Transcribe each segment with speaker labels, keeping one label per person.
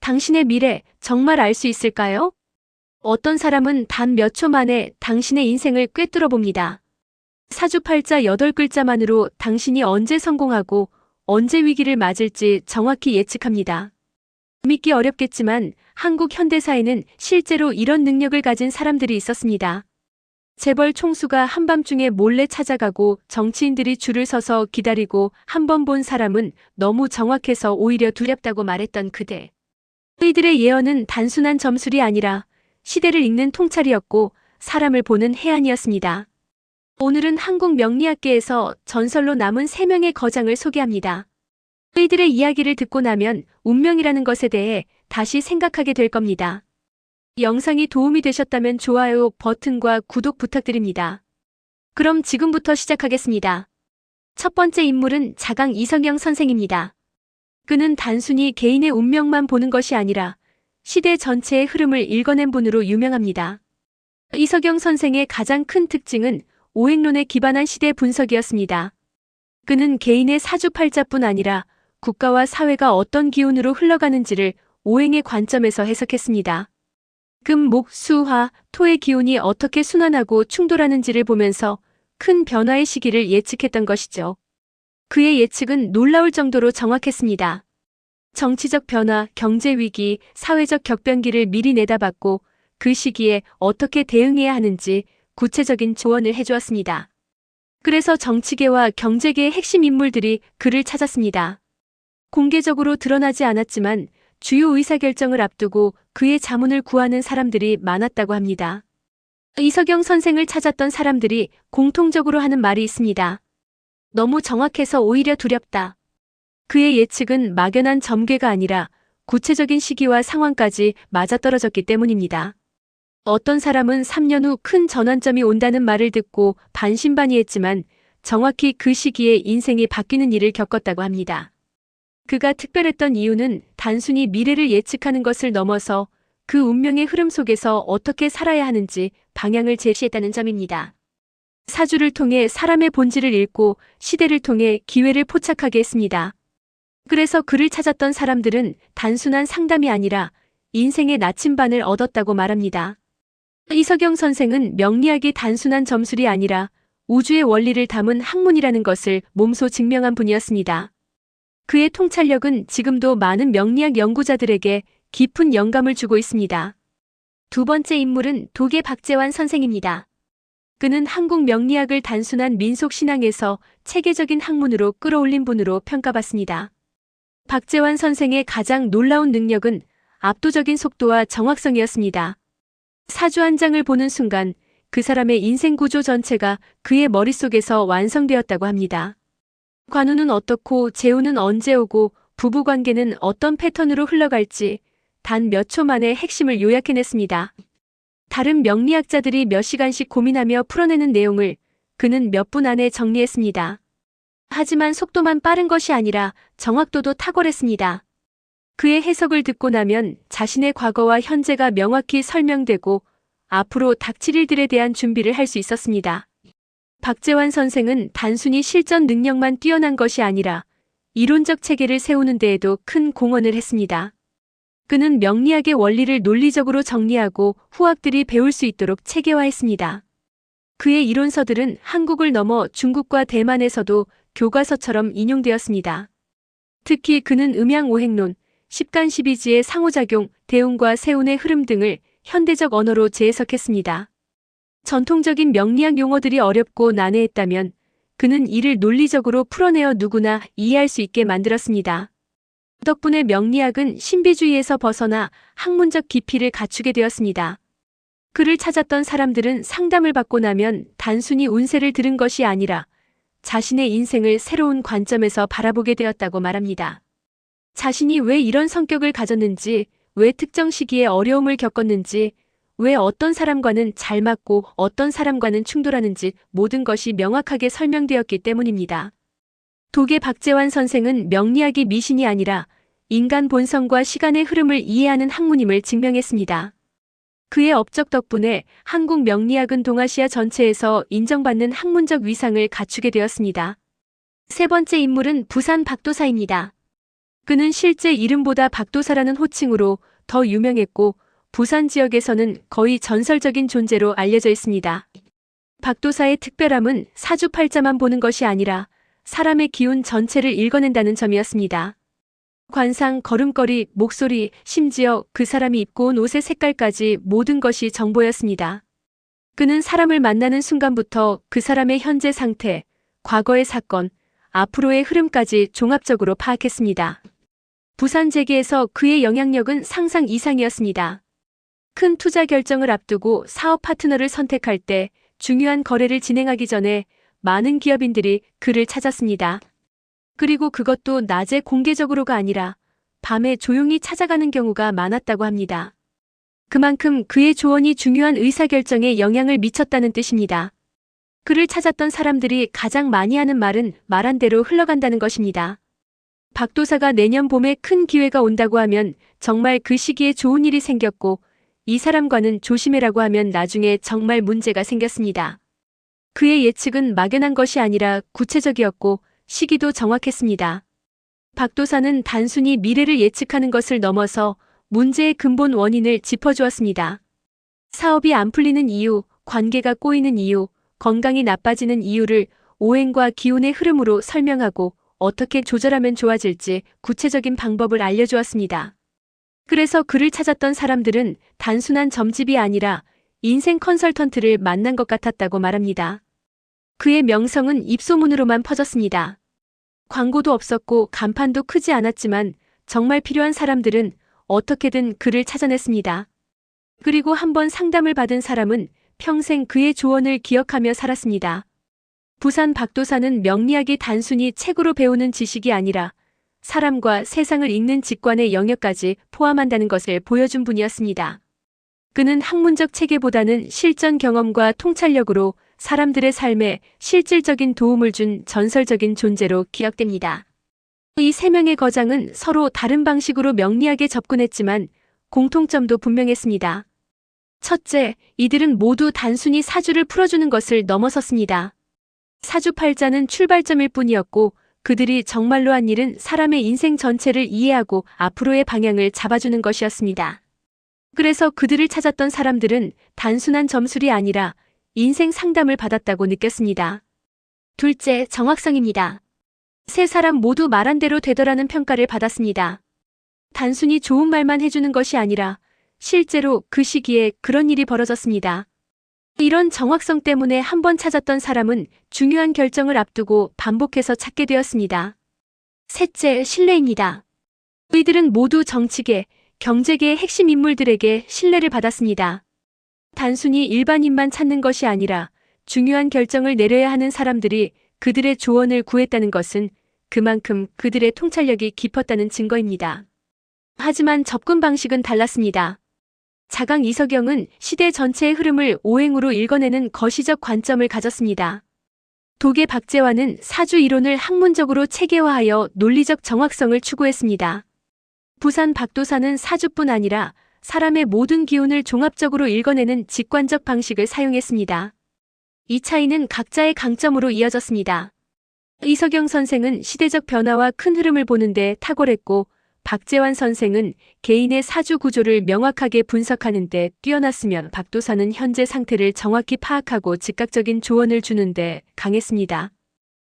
Speaker 1: 당신의 미래 정말 알 수 있을까요? 어떤 사람은 단 몇 초 만에 당신의 인생을 꿰뚫어 봅니다. 사주팔자 8글자만으로 당신이 언제 성공하고 언제 위기를 맞을지 정확히 예측합니다. 믿기 어렵겠지만 한국 현대사에는 실제로 이런 능력을 가진 사람들이 있었습니다. 재벌 총수가 한밤중에 몰래 찾아가고 정치인들이 줄을 서서 기다리고 한 번 본 사람은 너무 정확해서 오히려 두렵다고 말했던 그대. 이들의 예언은 단순한 점술이 아니라 시대를 읽는 통찰이었고 사람을 보는 해안이었습니다. 오늘은 한국 명리학계에서 전설로 남은 3명의 거장을 소개합니다. 이들의 이야기를 듣고 나면 운명이라는 것에 대해 다시 생각하게 될 겁니다. 영상이 도움이 되셨다면 좋아요 버튼과 구독 부탁드립니다. 그럼 지금부터 시작하겠습니다. 첫 번째 인물은 자강 이석영 선생입니다. 그는 단순히 개인의 운명만 보는 것이 아니라 시대 전체의 흐름을 읽어낸 분으로 유명합니다. 이석영 선생의 가장 큰 특징은 오행론에 기반한 시대 분석이었습니다. 그는 개인의 사주팔자뿐 아니라 국가와 사회가 어떤 기운으로 흘러가는지를 오행의 관점에서 해석했습니다. 금, 목, 수, 화, 토의 기운이 어떻게 순환하고 충돌하는지를 보면서 큰 변화의 시기를 예측했던 것이죠. 그의 예측은 놀라울 정도로 정확했습니다. 정치적 변화, 경제 위기, 사회적 격변기를 미리 내다봤고 그 시기에 어떻게 대응해야 하는지 구체적인 조언을 해주었습니다. 그래서 정치계와 경제계의 핵심 인물들이 그를 찾았습니다. 공개적으로 드러나지 않았지만 주요 의사결정을 앞두고 그의 자문을 구하는 사람들이 많았다고 합니다. 이석영 선생을 찾았던 사람들이 공통적으로 하는 말이 있습니다. 너무 정확해서 오히려 두렵다. 그의 예측은 막연한 점괘가 아니라 구체적인 시기와 상황까지 맞아떨어졌기 때문입니다. 어떤 사람은 3년 후 큰 전환점이 온다는 말을 듣고 반신반의했지만 정확히 그 시기에 인생이 바뀌는 일을 겪었다고 합니다. 그가 특별했던 이유는 단순히 미래를 예측하는 것을 넘어서 그 운명의 흐름 속에서 어떻게 살아야 하는지 방향을 제시했다는 점입니다. 사주를 통해 사람의 본질을 읽고 시대를 통해 기회를 포착하게 했습니다. 그래서 그를 찾았던 사람들은 단순한 상담이 아니라 인생의 나침반을 얻었다고 말합니다. 이석영 선생은 명리학이 단순한 점술이 아니라 우주의 원리를 담은 학문이라는 것을 몸소 증명한 분이었습니다. 그의 통찰력은 지금도 많은 명리학 연구자들에게 깊은 영감을 주고 있습니다. 두 번째 인물은 도계 박재환 선생입니다. 그는 한국 명리학을 단순한 민속신앙에서 체계적인 학문으로 끌어올린 분으로 평가받습니다. 박재환 선생의 가장 놀라운 능력은 압도적인 속도와 정확성이었습니다. 사주 한 장을 보는 순간 그 사람의 인생 구조 전체가 그의 머릿속에서 완성되었다고 합니다. 관우는 어떻고 재우는 언제 오고 부부관계는 어떤 패턴으로 흘러갈지 단 몇 초 만에 핵심을 요약해냈습니다. 다른 명리학자들이 몇 시간씩 고민하며 풀어내는 내용을 그는 몇 분 안에 정리했습니다. 하지만 속도만 빠른 것이 아니라 정확도도 탁월했습니다. 그의 해석을 듣고 나면 자신의 과거와 현재가 명확히 설명되고 앞으로 닥칠 일들에 대한 준비를 할 수 있었습니다. 박재환 선생은 단순히 실전 능력만 뛰어난 것이 아니라 이론적 체계를 세우는 데에도 큰 공헌을 했습니다. 그는 명리학의 원리를 논리적으로 정리하고 후학들이 배울 수 있도록 체계화했습니다. 그의 이론서들은 한국을 넘어 중국과 대만에서도 교과서처럼 인용되었습니다. 특히 그는 음양오행론, 십간십이지의 상호작용, 대운과 세운의 흐름 등을 현대적 언어로 재해석했습니다. 전통적인 명리학 용어들이 어렵고 난해했다면 그는 이를 논리적으로 풀어내어 누구나 이해할 수 있게 만들었습니다. 덕분에 명리학은 신비주의에서 벗어나 학문적 깊이를 갖추게 되었습니다. 그를 찾았던 사람들은 상담을 받고 나면 단순히 운세를 들은 것이 아니라 자신의 인생을 새로운 관점에서 바라보게 되었다고 말합니다. 자신이 왜 이런 성격을 가졌는지, 왜 특정 시기에 어려움을 겪었는지, 왜 어떤 사람과는 잘 맞고 어떤 사람과는 충돌하는지 모든 것이 명확하게 설명되었기 때문입니다. 도계 박재환 선생은 명리학이 미신이 아니라 인간 본성과 시간의 흐름을 이해하는 학문임을 증명했습니다. 그의 업적 덕분에 한국 명리학은 동아시아 전체에서 인정받는 학문적 위상을 갖추게 되었습니다. 세 번째 인물은 부산 박도사입니다. 그는 실제 이름보다 박도사라는 호칭으로 더 유명했고 부산 지역에서는 거의 전설적인 존재로 알려져 있습니다. 박도사의 특별함은 사주팔자만 보는 것이 아니라 사람의 기운 전체를 읽어낸다는 점이었습니다. 관상, 걸음걸이, 목소리, 심지어 그 사람이 입고 온 옷의 색깔까지 모든 것이 정보였습니다. 그는 사람을 만나는 순간부터 그 사람의 현재 상태, 과거의 사건, 앞으로의 흐름까지 종합적으로 파악했습니다. 부산 재계에서 그의 영향력은 상상 이상이었습니다. 큰 투자 결정을 앞두고 사업 파트너를 선택할 때 중요한 거래를 진행하기 전에 많은 기업인들이 그를 찾았습니다. 그리고 그것도 낮에 공개적으로가 아니라 밤에 조용히 찾아가는 경우가 많았다고 합니다. 그만큼 그의 조언이 중요한 의사결정에 영향을 미쳤다는 뜻입니다. 그를 찾았던 사람들이 가장 많이 하는 말은 말한 대로 흘러간다는 것입니다. 박도사가 내년 봄에 큰 기회가 온다고 하면 정말 그 시기에 좋은 일이 생겼고 이 사람과는 조심해라고 하면 나중에 정말 문제가 생겼습니다. 그의 예측은 막연한 것이 아니라 구체적이었고 시기도 정확했습니다. 박도사는 단순히 미래를 예측하는 것을 넘어서 문제의 근본 원인을 짚어주었습니다. 사업이 안 풀리는 이유, 관계가 꼬이는 이유, 건강이 나빠지는 이유를 오행과 기운의 흐름으로 설명하고 어떻게 조절하면 좋아질지 구체적인 방법을 알려주었습니다. 그래서 그를 찾았던 사람들은 단순한 점집이 아니라 인생 컨설턴트를 만난 것 같았다고 말합니다. 그의 명성은 입소문으로만 퍼졌습니다. 광고도 없었고 간판도 크지 않았지만 정말 필요한 사람들은 어떻게든 그를 찾아냈습니다. 그리고 한번 상담을 받은 사람은 평생 그의 조언을 기억하며 살았습니다. 부산 박도사는 명리학이 단순히 책으로 배우는 지식이 아니라 사람과 세상을 읽는 직관의 영역까지 포함한다는 것을 보여준 분이었습니다. 그는 학문적 체계보다는 실전 경험과 통찰력으로 사람들의 삶에 실질적인 도움을 준 전설적인 존재로 기억됩니다. 이 세 명의 거장은 서로 다른 방식으로 명리학에 접근했지만 공통점도 분명했습니다. 첫째, 이들은 모두 단순히 사주를 풀어주는 것을 넘어섰습니다. 사주팔자는 출발점일 뿐이었고 그들이 정말로 한 일은 사람의 인생 전체를 이해하고 앞으로의 방향을 잡아주는 것이었습니다. 그래서 그들을 찾았던 사람들은 단순한 점술이 아니라 인생 상담을 받았다고 느꼈습니다. 둘째, 정확성입니다. 세 사람 모두 말한 대로 되더라는 평가를 받았습니다. 단순히 좋은 말만 해주는 것이 아니라 실제로 그 시기에 그런 일이 벌어졌습니다. 이런 정확성 때문에 한 번 찾았던 사람은 중요한 결정을 앞두고 반복해서 찾게 되었습니다. 셋째, 신뢰입니다. 이들은 모두 정치계, 경제계의 핵심 인물들에게 신뢰를 받았습니다. 단순히 일반인만 찾는 것이 아니라 중요한 결정을 내려야 하는 사람들이 그들의 조언을 구했다는 것은 그만큼 그들의 통찰력이 깊었다는 증거입니다. 하지만 접근 방식은 달랐습니다. 자강 이석영은 시대 전체의 흐름을 오행으로 읽어내는 거시적 관점을 가졌습니다. 도계 박재환은 사주 이론을 학문적으로 체계화하여 논리적 정확성을 추구했습니다. 부산 박도사는 사주뿐 아니라 사람의 모든 기운을 종합적으로 읽어내는 직관적 방식을 사용했습니다. 이 차이는 각자의 강점으로 이어졌습니다. 이석영 선생은 시대적 변화와 큰 흐름을 보는데 탁월했고 박재환 선생은 개인의 사주 구조를 명확하게 분석하는 데 뛰어났으며 박도사는 현재 상태를 정확히 파악하고 즉각적인 조언을 주는데 강했습니다.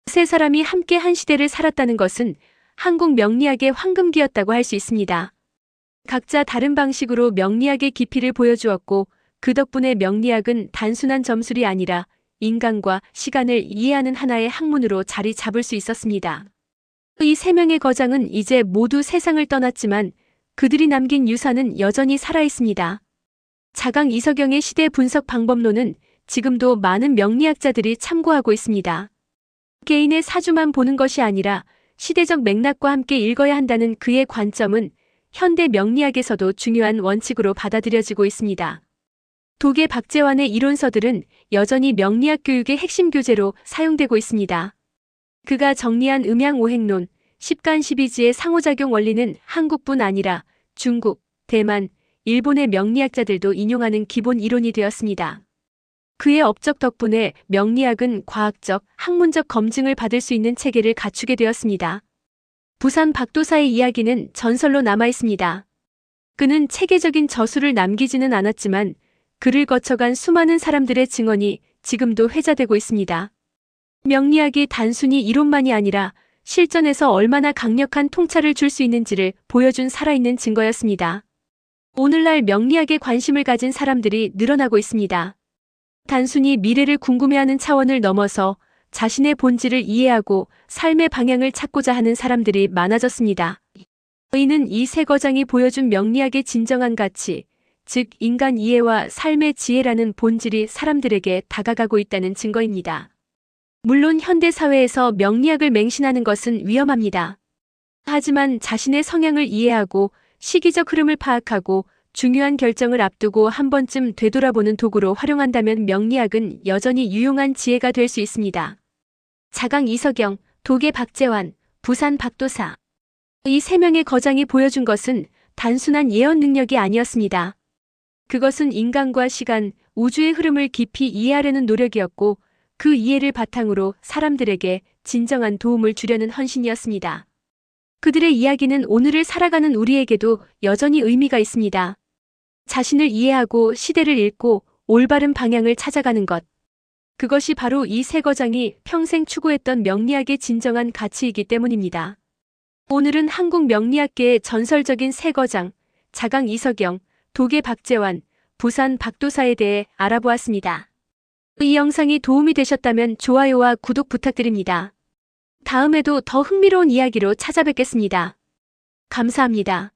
Speaker 1: 세 사람이 함께 한 시대를 살았다는 것은 한국 명리학의 황금기였다고 할 수 있습니다. 각자 다른 방식으로 명리학의 깊이를 보여주었고 그 덕분에 명리학은 단순한 점술이 아니라 인간과 시간을 이해하는 하나의 학문으로 자리 잡을 수 있었습니다. 이 세 명의 거장은 이제 모두 세상을 떠났지만 그들이 남긴 유산은 여전히 살아있습니다. 자강 이석영의 시대 분석 방법론은 지금도 많은 명리학자들이 참고하고 있습니다. 개인의 사주만 보는 것이 아니라 시대적 맥락과 함께 읽어야 한다는 그의 관점은 현대 명리학에서도 중요한 원칙으로 받아들여지고 있습니다. 도계 박재환의 이론서들은 여전히 명리학 교육의 핵심 교재로 사용되고 있습니다. 그가 정리한 음양오행론, 10간 12지의 상호작용 원리는 한국뿐 아니라 중국, 대만, 일본의 명리학자들도 인용하는 기본 이론이 되었습니다. 그의 업적 덕분에 명리학은 과학적, 학문적 검증을 받을 수 있는 체계를 갖추게 되었습니다. 부산 박도사의 이야기는 전설로 남아 있습니다. 그는 체계적인 저술을 남기지는 않았지만 그를 거쳐간 수많은 사람들의 증언이 지금도 회자되고 있습니다. 명리학이 단순히 이론만이 아니라 실전에서 얼마나 강력한 통찰을 줄 수 있는지를 보여준 살아있는 증거였습니다. 오늘날 명리학에 관심을 가진 사람들이 늘어나고 있습니다. 단순히 미래를 궁금해하는 차원을 넘어서 자신의 본질을 이해하고 삶의 방향을 찾고자 하는 사람들이 많아졌습니다. 이는 이 세 거장이 보여준 명리학의 진정한 가치, 즉 인간 이해와 삶의 지혜라는 본질이 사람들에게 다가가고 있다는 증거입니다. 물론 현대 사회에서 명리학을 맹신하는 것은 위험합니다. 하지만 자신의 성향을 이해하고 시기적 흐름을 파악하고 중요한 결정을 앞두고 한 번쯤 되돌아보는 도구로 활용한다면 명리학은 여전히 유용한 지혜가 될 수 있습니다. 자강 이석영, 도계 박재환, 부산 박도사. 이 세 명의 거장이 보여준 것은 단순한 예언 능력이 아니었습니다. 그것은 인간과 시간, 우주의 흐름을 깊이 이해하려는 노력이었고 그 이해를 바탕으로 사람들에게 진정한 도움을 주려는 헌신이었습니다. 그들의 이야기는 오늘을 살아가는 우리에게도 여전히 의미가 있습니다. 자신을 이해하고 시대를 읽고 올바른 방향을 찾아가는 것. 그것이 바로 이 세 거장이 평생 추구했던 명리학의 진정한 가치이기 때문입니다. 오늘은 한국 명리학계의 전설적인 세 거장, 자강 이석영, 도계 박재환, 부산 박도사에 대해 알아보았습니다. 이 영상이 도움이 되셨다면 좋아요와 구독 부탁드립니다. 다음에도 더 흥미로운 이야기로 찾아뵙겠습니다. 감사합니다.